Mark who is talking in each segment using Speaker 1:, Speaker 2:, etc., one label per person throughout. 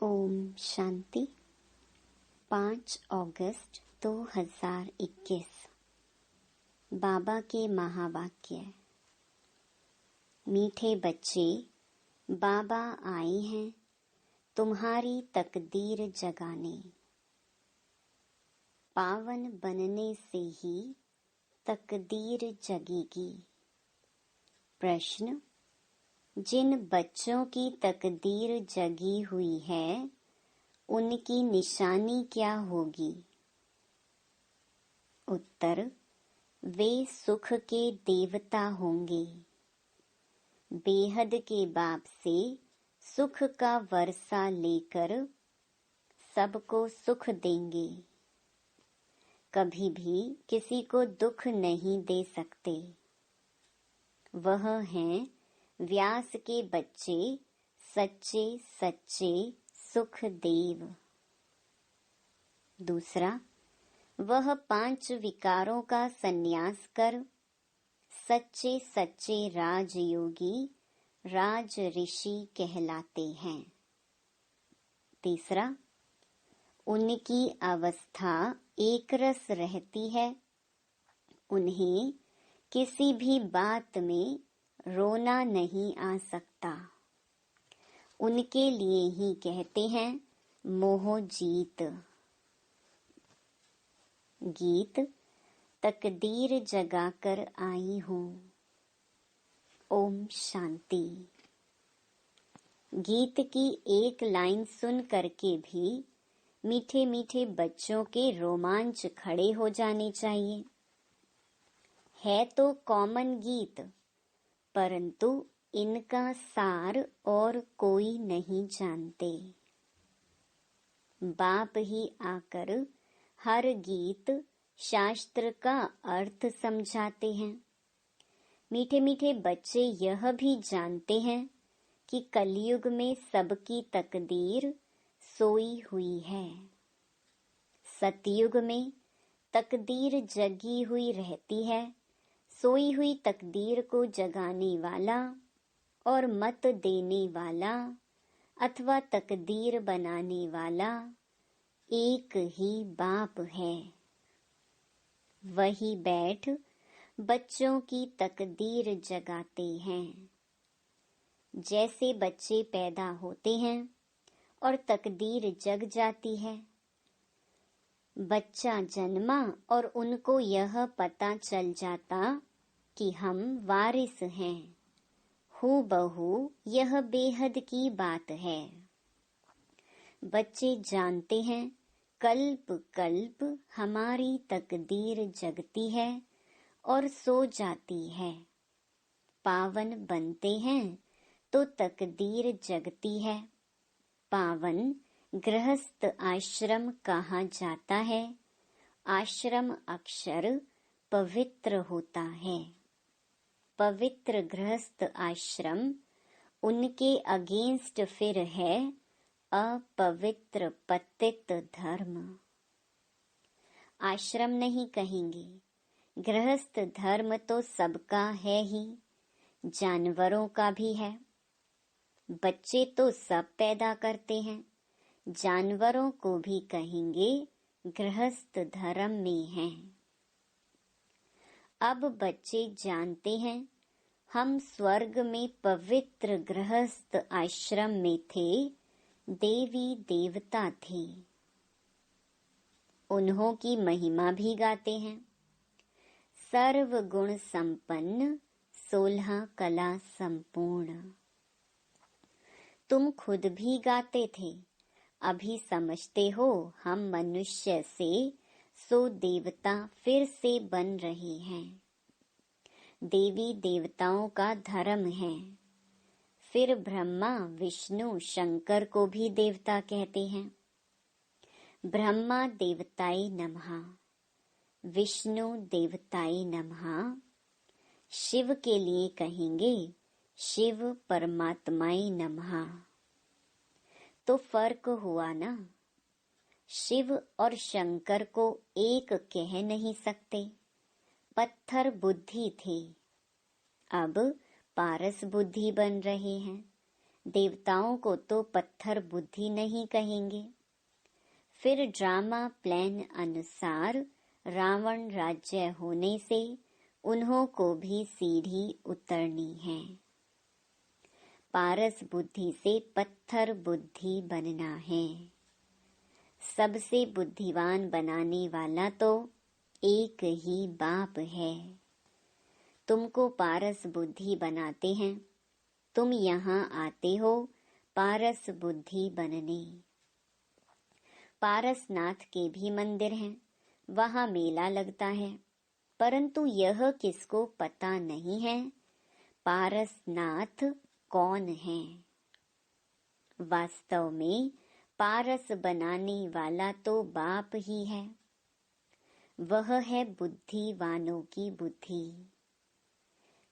Speaker 1: ओम शांति। 5 अगस्त 2021। बाबा के महावाक्य। मीठे बच्चे, बाबा आए हैं तुम्हारी तकदीर जगाने। पावन बनने से ही तकदीर जगेगी। प्रश्न: जिन बच्चों की तकदीर जगी हुई है उनकी निशानी क्या होगी? उत्तर: वे सुख के देवता होंगे। बेहद के बाप से सुख का वर्षा लेकर सबको सुख देंगे। कभी भी किसी को दुख नहीं दे सकते। वह हैं व्यास के बच्चे, सच्चे सच्चे सुखदेव। दूसरा, वह 5 विकारों का संन्यास कर सच्चे सच्चे राजयोगी राज ऋषि कहलाते हैं। तीसरा, उनकी अवस्था एकरस रहती है। उन्हें किसी भी बात में रोना नहीं आ सकता। उनके लिए ही कहते हैं मोह जीत। गीत: तकदीर जगाकर आई हूँ। ओम शांति। गीत की एक लाइन सुन करके भी मीठे मीठे बच्चों के रोमांच खड़े हो जाने चाहिए। है तो कॉमन गीत, परंतु इनका सार और कोई नहीं जानते। बाप ही आकर हर गीत शास्त्र का अर्थ समझाते हैं। मीठे मीठे बच्चे यह भी जानते हैं कि कलयुग में सबकी तकदीर सोई हुई है। सतयुग में तकदीर जगी हुई रहती है। सोई हुई तकदीर को जगाने वाला और मत देने वाला अथवा तकदीर बनाने वाला एक ही बाप है। वही बैठ बच्चों की तकदीर जगाते हैं। जैसे बच्चे पैदा होते हैं और तकदीर जग जाती है। बच्चा जन्मा और उनको यह पता चल जाता कि हम वारिस हैं। हूबहू यह बेहद की बात है। बच्चे जानते हैं कल्प कल्प हमारी तकदीर जगती है और सो जाती है। पावन बनते हैं तो तकदीर जगती है। पावन गृहस्थ आश्रम कहा जाता है। आश्रम अक्षर पवित्र होता है। पवित्र गृहस्थ आश्रम उनके अगेंस्ट फिर है अपवित्र पतित धर्म। आश्रम नहीं कहेंगे। गृहस्थ धर्म तो सबका है ही, जानवरों का भी है। बच्चे तो सब पैदा करते हैं। जानवरों को भी कहेंगे गृहस्थ धर्म में हैं। अब बच्चे जानते हैं हम स्वर्ग में पवित्र गृहस्थ आश्रम में थे। देवी देवता थे। उन्हों की महिमा भी गाते हैं। सर्व गुण संपन्न 16 कला संपूर्ण। तुम खुद भी गाते थे। अभी समझते हो हम मनुष्य से सो देवता फिर से बन रहे हैं। देवी देवताओं का धर्म है। फिर ब्रह्मा विष्णु शंकर को भी देवता कहते हैं। ब्रह्मा देवताय नमः, विष्णु देवताय नमः। शिव के लिए कहेंगे शिव परमात्माय नमः। तो फर्क हुआ ना। शिव और शंकर को एक कह नहीं सकते। पत्थर बुद्धि थे, अब पारस बुद्धि बन रहे हैं। देवताओं को तो पत्थर बुद्धि नहीं कहेंगे। फिर ड्रामा प्लान अनुसार रावण राज्य होने से उन्हों को भी सीढ़ी उतरनी है। पारस बुद्धि से पत्थर बुद्धि बनना है। सबसे बुद्धिवान बनाने वाला तो एक ही बाप है। तुमको पारस बुद्धि बनाते हैं। तुम यहाँ आते हो पारस बुद्धि बनने। पारसनाथ के भी मंदिर हैं, वहाँ मेला लगता है, परंतु यह किसको पता नहीं है पारसनाथ कौन है। वास्तव में पारस बनाने वाला तो बाप ही है। वह है बुद्धिवानों की बुद्धि।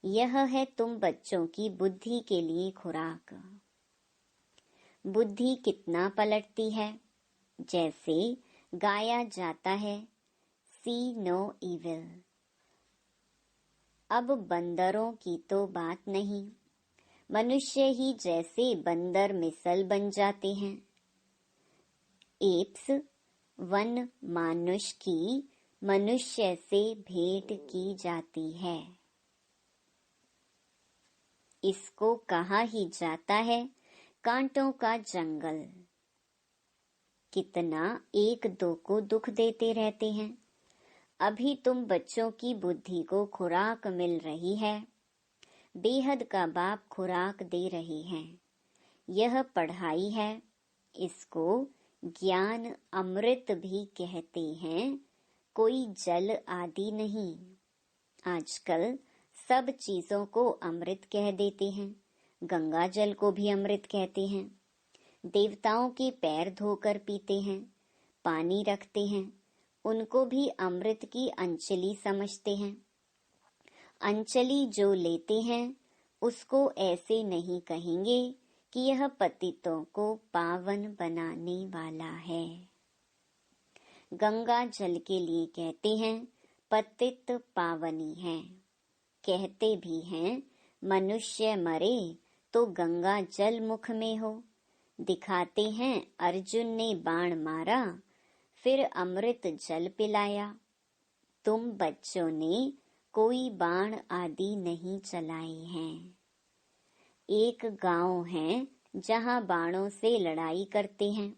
Speaker 1: यह है तुम बच्चों की बुद्धि के लिए खुराक। बुद्धि कितना पलटती है, जैसे गाया जाता है सी नो इविल। अब बंदरों की तो बात नहीं, मनुष्य ही जैसे बंदर मिसल बन जाते हैं। एप्स वन मानुष की मनुष्य से भेंट की जाती है। इसको कहा ही जाता है कांटों का जंगल। कितना एक दो को दुख देते रहते हैं। अभी तुम बच्चों की बुद्धि को खुराक मिल रही है। बेहद का बाप खुराक दे रहे हैं। यह पढ़ाई है। इसको ज्ञान अमृत भी कहते हैं, कोई जल आदि नहीं। आजकल सब चीजों को अमृत कह देते हैं। गंगा जल को भी अमृत कहते हैं। देवताओं के पैर धोकर पीते हैं, पानी रखते हैं, उनको भी अमृत की अंजलि समझते हैं। अंजलि जो लेते हैं उसको ऐसे नहीं कहेंगे कि यह पतितों को पावन बनाने वाला है। गंगा जल के लिए कहते हैं पतित पावनी है। कहते भी हैं मनुष्य मरे तो गंगा जल मुख में हो। दिखाते हैं अर्जुन ने बाण मारा, फिर अमृत जल पिलाया। तुम बच्चों ने कोई बाण आदि नहीं चलाए हैं। एक गांव है जहां बाणों से लड़ाई करते हैं।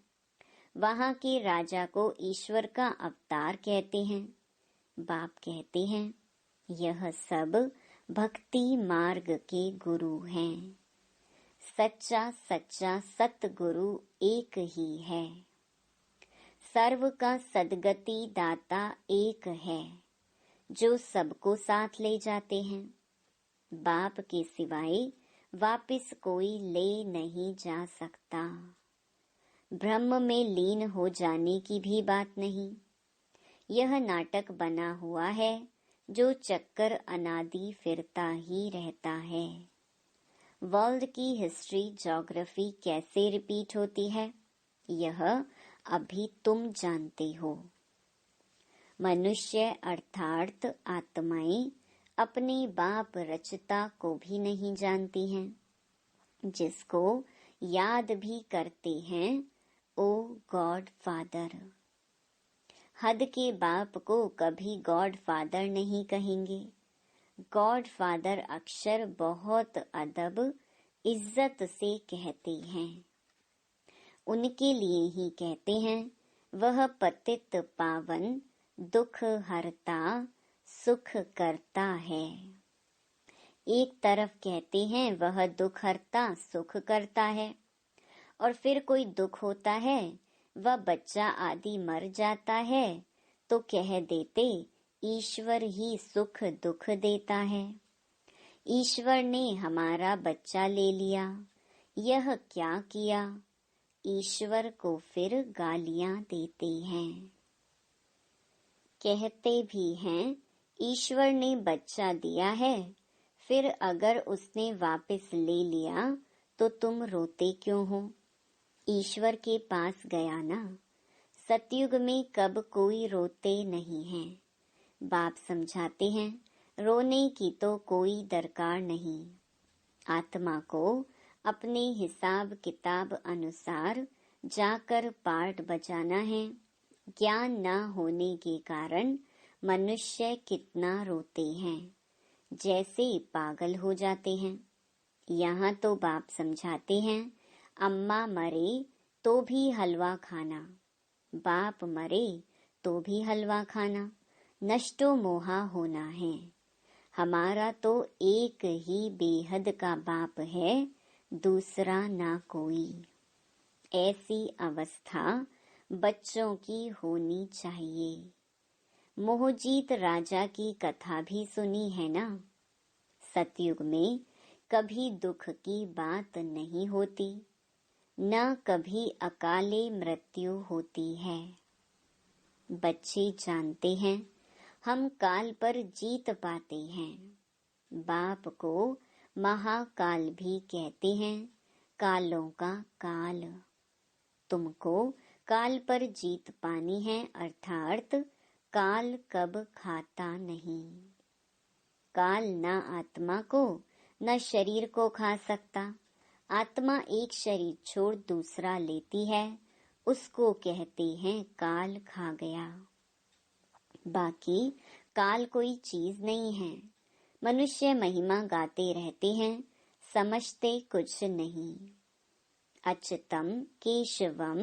Speaker 1: वहां के राजा को ईश्वर का अवतार कहते हैं। बाप कहते हैं यह सब भक्ति मार्ग के गुरु हैं। सच्चा सच्चा सतगुरु एक ही है। सर्व का सदगति दाता एक है, जो सबको साथ ले जाते हैं। बाप के सिवाय वापिस कोई ले नहीं जा सकता। ब्रह्म में लीन हो जाने की भी बात नहीं। यह नाटक बना हुआ है जो चक्कर अनादि फिरता ही रहता है। वर्ल्ड की हिस्ट्री ज्योग्राफी कैसे रिपीट होती है, यह अभी तुम जानते हो। मनुष्य अर्थात आत्माएं अपने बाप रचता को भी नहीं जानती हैं, जिसको याद भी करते हैं ओ गॉड फादर। हद के बाप को कभी गॉड फादर नहीं कहेंगे। गॉड फादर अक्षर बहुत अदब इज्जत से कहते हैं। उनके लिए ही कहते हैं वह पतित पावन दुख हरता सुख करता है। एक तरफ कहते हैं वह दुख हरता सुख करता है, और फिर कोई दुख होता है, वह बच्चा आदि मर जाता है, तो कह देते ईश्वर ही सुख दुख देता है। ईश्वर ने हमारा बच्चा ले लिया, यह क्या किया। ईश्वर को फिर गालियां देते हैं। कहते भी हैं ईश्वर ने बच्चा दिया है, फिर अगर उसने वापस ले लिया तो तुम रोते क्यों हो। ईश्वर के पास गया ना। सतयुग में कब कोई रोते नहीं है। बाप समझाते हैं रोने की तो कोई दरकार नहीं। आत्मा को अपने हिसाब किताब अनुसार जाकर पाठ बजाना है। ज्ञान न होने के कारण मनुष्य कितना रोते हैं, जैसे पागल हो जाते हैं। यहाँ तो बाप समझाते हैं, अम्मा मरे तो भी हलवा खाना, बाप मरे तो भी हलवा खाना, नष्टो मोहा होना है। हमारा तो एक ही बेहद का बाप है, दूसरा ना कोई। ऐसी अवस्था बच्चों की होनी चाहिए। मोहजीत राजा की कथा भी सुनी है ना। सतयुग में कभी दुख की बात नहीं होती, न कभी अकाले मृत्यु होती है। बच्चे जानते हैं हम काल पर जीत पाते हैं। बाप को महाकाल भी कहते हैं, कालों का काल। तुमको काल पर जीत पानी है, अर्थात काल कब खाता नहीं। काल न आत्मा को न शरीर को खा सकता। आत्मा एक शरीर छोड़ दूसरा लेती है, उसको कहते हैं काल खा गया। बाकी काल कोई चीज नहीं है। मनुष्य महिमा गाते रहते हैं, समझते कुछ नहीं। अच्युतम केशवम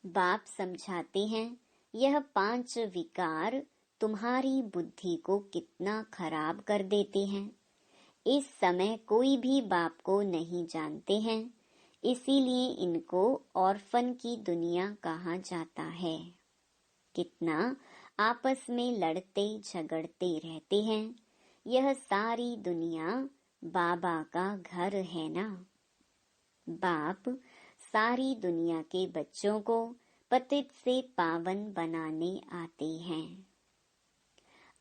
Speaker 1: बाप समझाते हैं, यह 5 विकार तुम्हारी बुद्धि को कितना खराब कर देते हैं। इस समय कोई भी बाप को नहीं जानते हैं, इसीलिए इनको ऑर्फन की दुनिया कहा जाता है। कितना आपस में लड़ते झगड़ते रहते हैं। यह सारी दुनिया बाबा का घर है ना। बाप सारी दुनिया के बच्चों को पतित से पावन बनाने आते हैं।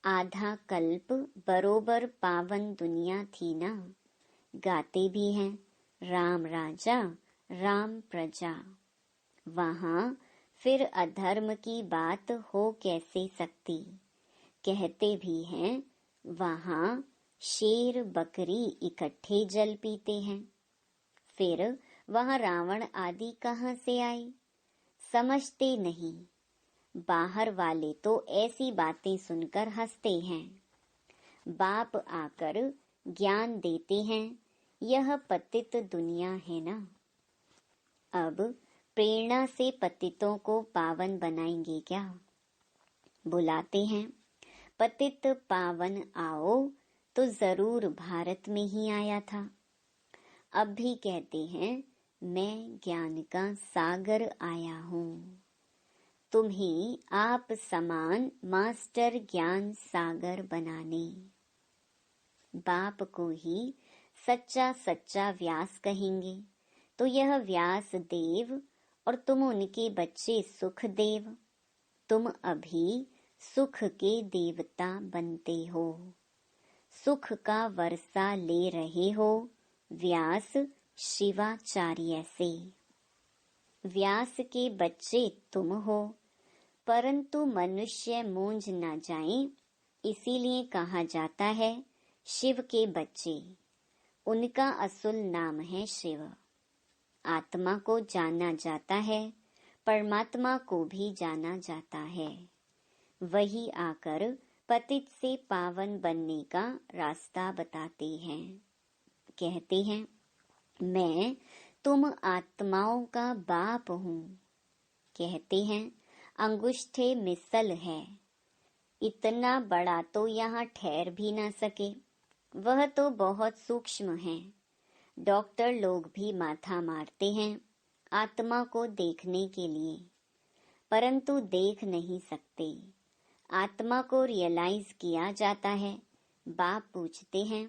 Speaker 1: आधा कल्प बरोबर पावन दुनिया थी ना। गाते भी हैं, राम राजा राम प्रजा। वहाँ फिर अधर्म की बात हो कैसे सकती। कहते भी हैं, वहाँ शेर बकरी इकट्ठे जल पीते हैं। फिर वहाँ रावण आदि कहाँ से आए, समझते नहीं। बाहर वाले तो ऐसी बातें सुनकर हंसते हैं। बाप आकर ज्ञान देते हैं, यह पतित दुनिया है ना। अब प्रेरणा से पतितों को पावन बनाएंगे क्या। बुलाते हैं, पतित पावन आओ, तो जरूर भारत में ही आया था। अब भी कहते हैं, मैं ज्ञान का सागर आया हूँ। तुम्हें आप समान मास्टर ज्ञान सागर बनाने। बाप को ही सच्चा सच्चा व्यास कहेंगे, तो यह व्यास देव और तुम उनके बच्चे सुख देव। तुम अभी सुख के देवता बनते हो, सुख का वर्षा ले रहे हो व्यास शिवाचार्य से। व्यास के बच्चे तुम हो, परंतु मनुष्य मूंझ न जाएं, इसीलिए कहा जाता है शिव के बच्चे। उनका असुल नाम है शिव। आत्मा को जाना जाता है, परमात्मा को भी जाना जाता है। वही आकर पतित से पावन बनने का रास्ता बताते हैं। कहते हैं, मैं तुम आत्माओं का बाप हूँ। कहते हैं, अंगुष्ठे मिसल है, इतना बड़ा तो यहाँ ठहर भी ना सके, वह तो बहुत सूक्ष्म है। डॉक्टर लोग भी माथा मारते हैं आत्मा को देखने के लिए, परंतु देख नहीं सकते। आत्मा को रियलाइज किया जाता है। बाप पूछते हैं,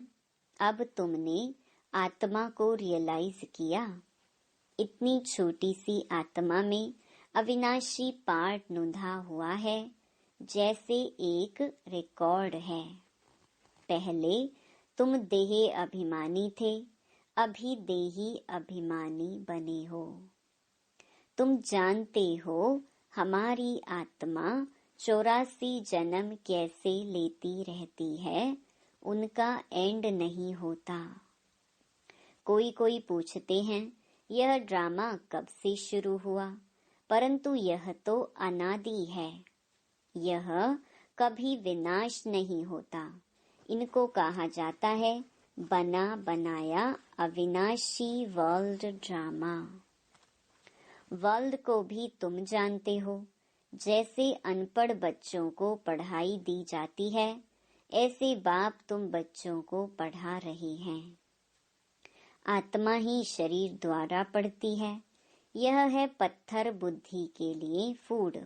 Speaker 1: अब तुमने आत्मा को रियलाइज किया। इतनी छोटी सी आत्मा में अविनाशी पार्ट नुधा हुआ है, जैसे एक रिकॉर्ड है। पहले तुम देही अभिमानी थे, अभी देही अभिमानी बने हो। तुम जानते हो हमारी आत्मा 84 जन्म कैसे लेती रहती है, उनका एंड नहीं होता। कोई कोई पूछते हैं यह ड्रामा कब से शुरू हुआ, परंतु यह तो अनादि है, यह कभी विनाश नहीं होता। इनको कहा जाता है बना बनाया अविनाशी वर्ल्ड ड्रामा। वर्ल्ड को भी तुम जानते हो। जैसे अनपढ़ बच्चों को पढ़ाई दी जाती है, ऐसे बाप तुम बच्चों को पढ़ा रहे हैं। आत्मा ही शरीर द्वारा पढ़ती है। यह है पत्थर बुद्धि के लिए फूड।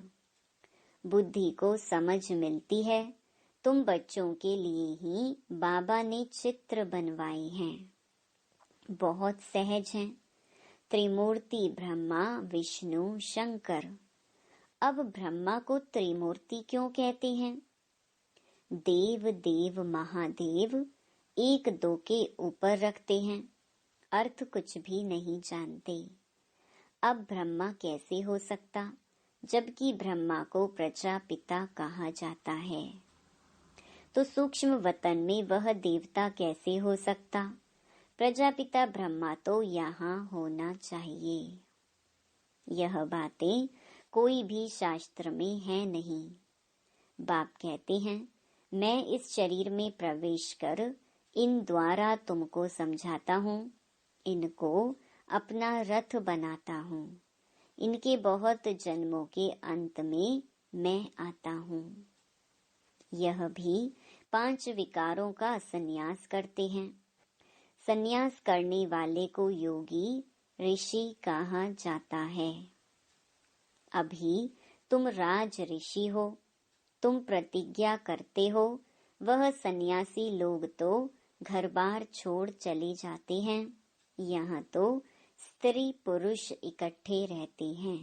Speaker 1: बुद्धि को समझ मिलती है। तुम बच्चों के लिए ही बाबा ने चित्र बनवाए हैं, बहुत सहज हैं। त्रिमूर्ति ब्रह्मा विष्णु शंकर। अब ब्रह्मा को त्रिमूर्ति क्यों कहते हैं? देव देव महादेव एक दो के ऊपर रखते हैं, अर्थ कुछ भी नहीं जानते। अब ब्रह्मा कैसे हो सकता, जबकि ब्रह्मा को प्रजापिता कहा जाता है? तो सूक्ष्म वतन में वह देवता कैसे हो सकता? प्रजापिता ब्रह्मा तो यहाँ होना चाहिए। यह बातें कोई भी शास्त्र में है नहीं। बाप कहते हैं मैं इस शरीर में प्रवेश कर इन द्वारा तुमको समझाता हूँ, इनको अपना रथ बनाता हूँ। इनके बहुत जन्मों के अंत में मैं आता हूँ। यह भी 5 विकारों का संन्यास करते हैं। संन्यास करने वाले को योगी ऋषि कहा जाता है। अभी तुम राज ऋषि हो, तुम प्रतिज्ञा करते हो। वह सन्यासी लोग तो घर बार छोड़ चले जाते हैं, यहाँ तो स्त्री पुरुष इकट्ठे रहते हैं।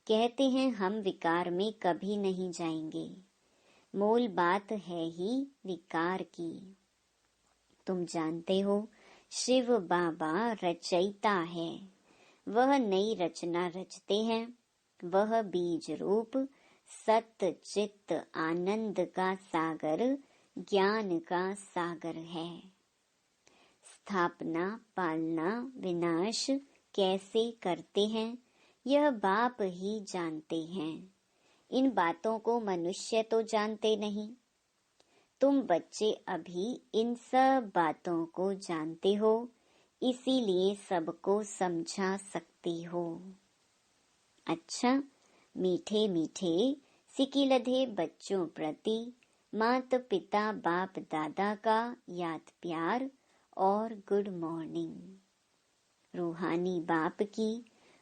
Speaker 1: कहते हैं हम विकार में कभी नहीं जाएंगे। मूल बात है ही विकार की। तुम जानते हो शिव बाबा रचयिता है। वह नई रचना रचते हैं। वह बीज रूप सत्य चित्त आनंद का सागर, ज्ञान का सागर है। स्थापना पालना विनाश कैसे करते हैं, यह बाप ही जानते हैं। इन बातों को मनुष्य तो जानते नहीं। तुम बच्चे अभी इन सब बातों को जानते हो, इसीलिए सबको समझा सकते हो। अच्छा, मीठे मीठे सिकिलधे बच्चों प्रति मात पिता बाप दादा का याद प्यार और गुड मॉर्निंग। रूहानी बाप की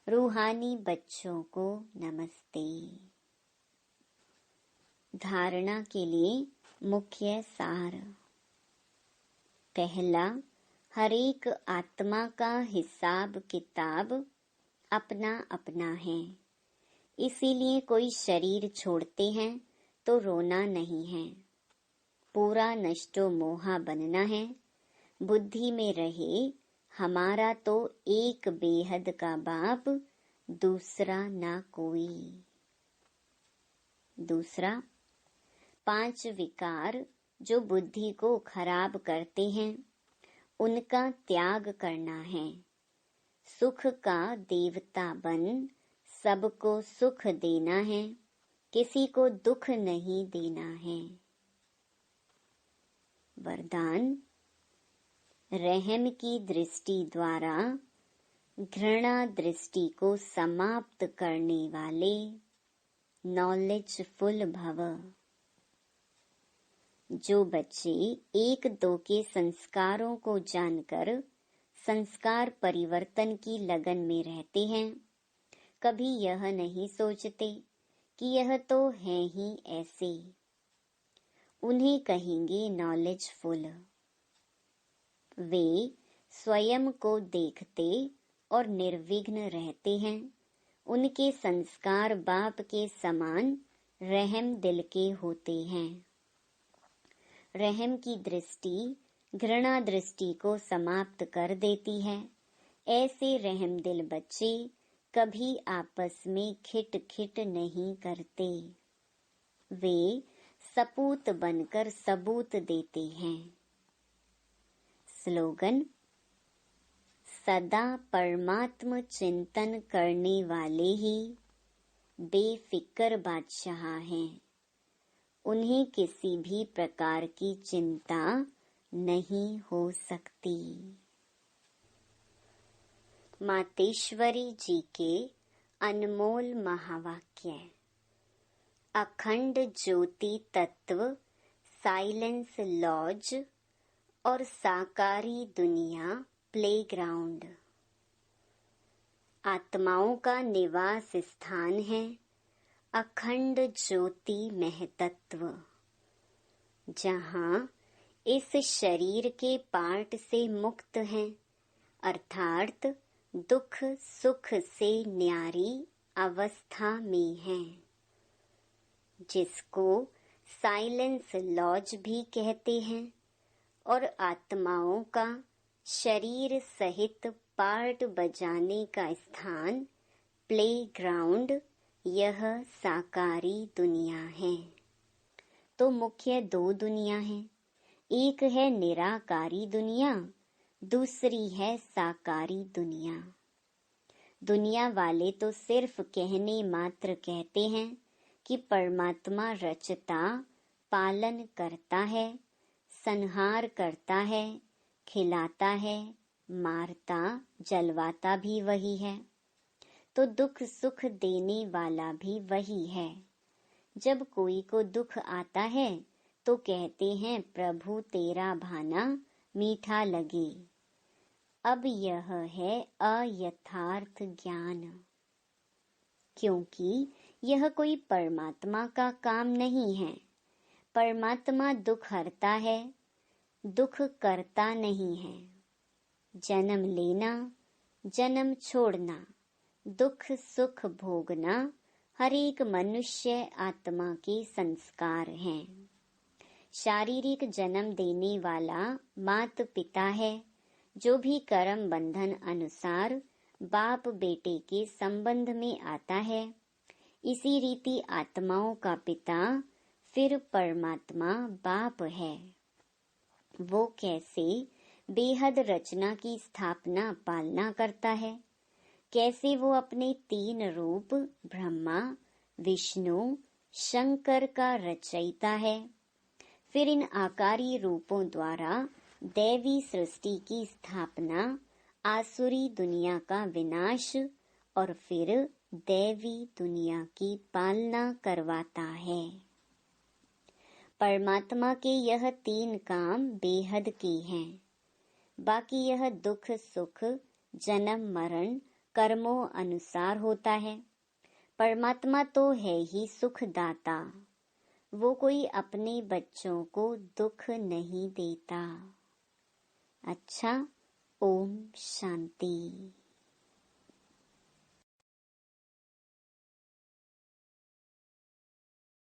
Speaker 1: रूहानी बच्चों को नमस्ते। धारणा के लिए मुख्य सार। पहला, हरेक आत्मा का हिसाब किताब अपना अपना है। इसीलिए कोई शरीर छोड़ते हैं तो रोना नहीं है। पूरा नष्टो मोहा बनना है। बुद्धि में रहे हमारा तो एक बेहद का बाप, दूसरा ना कोई। दूसरा, 5 विकार जो बुद्धि को खराब करते हैं, उनका त्याग करना है। सुख का देवता बन सबको सुख देना है, किसी को दुख नहीं देना है। वरदान, रहम की दृष्टि द्वारा घृणा दृष्टि को समाप्त करने वाले नॉलेजफुल भव। जो बच्चे 1-2 के संस्कारों को जानकर संस्कार परिवर्तन की लगन में रहते हैं, कभी यह नहीं सोचते कि यह तो है ही ऐसे। उन्हें कहेंगे नॉलेजफुल। वे स्वयं को देखते और निर्विघ्न रहते हैं। उनके संस्कार बाप के समान रहम दिल के होते हैं। रहम की दृष्टि घृणा दृष्टि को समाप्त कर देती है। ऐसे रहम दिल बच्चे कभी आपस में खिट खिट नहीं करते। वे सपूत बनकर सबूत देते हैं। स्लोगन, सदा परमात्म चिंतन करने वाले ही बेफिक्र बादशाह हैं। उन्हें किसी भी प्रकार की चिंता नहीं हो सकती। मातेश्वरी जी के अनमोल महावाक्य। अखंड ज्योति तत्व, साइलेंस लॉज और साकारी दुनिया प्लेग्राउंड आत्माओं का निवास स्थान है। अखंड ज्योति महतत्व, जहाँ इस शरीर के पार्ट से मुक्त हैं, अर्थात दुख सुख से न्यारी अवस्था में हैं, जिसको साइलेंस लॉज भी कहते हैं। और आत्माओं का शरीर सहित पार्ट बजाने का स्थान प्लेग्राउंड, यह साकारी दुनिया है। तो मुख्य दो दुनिया हैं, एक है निराकारी दुनिया, दूसरी है साकारी दुनिया। दुनिया वाले तो सिर्फ कहने मात्र कहते हैं कि परमात्मा रचता, पालन करता है, संहार करता है, खिलाता है, मारता, जलवाता भी वही है, तो दुख सुख देने वाला भी वही है। जब कोई को दुख आता है तो कहते हैं प्रभु तेरा भाना मीठा लगे। अब यह है अयथार्थ ज्ञान, क्योंकि यह कोई परमात्मा का काम नहीं है। परमात्मा दुख हरता है, दुख करता नहीं है। जन्म लेना, जन्म छोड़ना, दुख सुख भोगना हर एक मनुष्य आत्मा के संस्कार हैं। शारीरिक जन्म देने वाला माता पिता है, जो भी कर्म बंधन अनुसार बाप बेटे के संबंध में आता है। इसी रीति आत्माओं का पिता फिर परमात्मा बाप है। वो कैसे बेहद रचना की स्थापना पालना करता है, कैसे वो अपने तीन रूप ब्रह्मा विष्णु शंकर का रचयिता है, फिर इन आकारी रूपों द्वारा दैवी सृष्टि की स्थापना, आसुरी दुनिया का विनाश और फिर दैवी दुनिया की पालना करवाता है। परमात्मा के यह तीन काम बेहद के हैं। बाकी यह दुख सुख जन्म मरण कर्मों अनुसार होता है। परमात्मा तो है ही सुखदाता, वो कोई अपने बच्चों को दुख नहीं देता। अच्छा, ओम शांति।